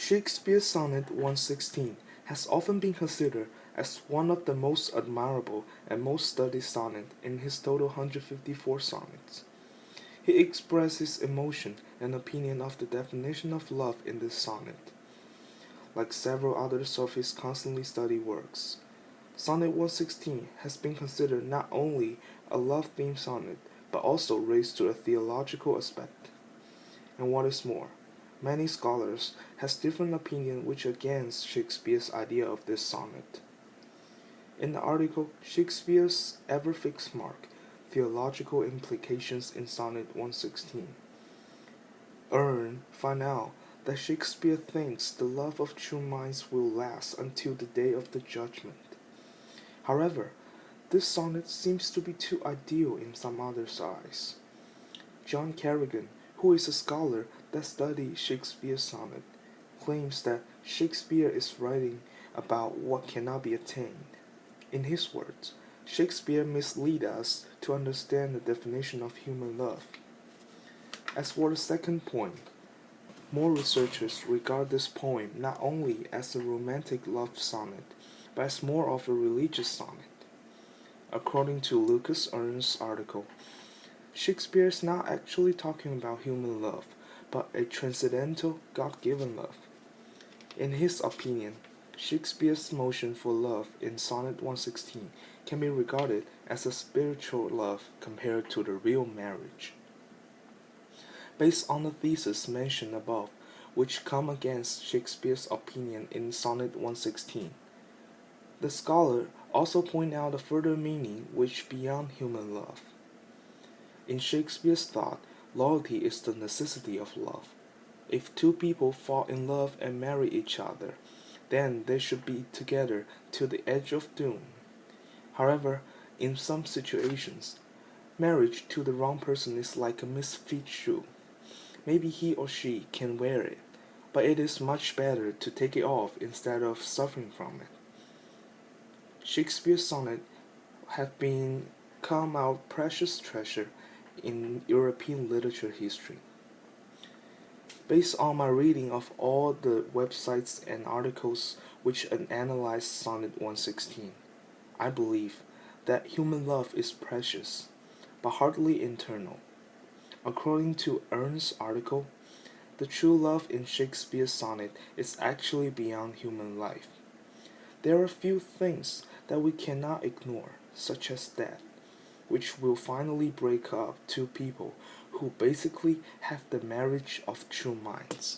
Shakespeare's Sonnet 116 has often been considered as one of the most admirable and most studied sonnets in his total 154 sonnets. He expresses emotion and opinion of the definition of love in this sonnet. Like several others of his constantly studied works, Sonnet 116 has been considered not only a love-themed sonnet, but also raised to a theological aspect. And what is more, many scholars has different opinion which against Shakespeare's idea of this sonnet. In the article Shakespeare's Ever-Fixed Mark, Theological Implications in Sonnet 116, Erne find out that Shakespeare thinks the love of true minds will last until the day of the judgment. However, this sonnet seems to be too ideal in some others' eyes. John Carrigan, who is a scholar that studies Shakespeare's sonnet, claims that Shakespeare is writing about what cannot be attained. In his words, Shakespeare misleads us to understand the definition of human love. As for the second point, more researchers regard this poem not only as a romantic love sonnet, but as more of a religious sonnet. According to Lucas Ernst's article, Shakespeare is not actually talking about human love, but a transcendental, God-given love. In his opinion, Shakespeare's motion for love in Sonnet 116 can be regarded as a spiritual love compared to the real marriage. Based on the thesis mentioned above, which come against Shakespeare's opinion in Sonnet 116, the scholar also point out a further meaning which beyond human love. In Shakespeare's thought, loyalty is the necessity of love. If two people fall in love and marry each other, then they should be together till the edge of doom. However, in some situations, marriage to the wrong person is like a misfit shoe. Maybe he or she can wear it, but it is much better to take it off instead of suffering from it. Shakespeare's sonnet have become our precious treasure in European literature history. Based on my reading of all the websites and articles which analyze Sonnet 116, I believe that human love is precious, but hardly eternal. According to Ernst's article, the true love in Shakespeare's sonnet is actually beyond human life. There are few things that we cannot ignore, such as death, which will finally break up two people who basically have the marriage of true minds.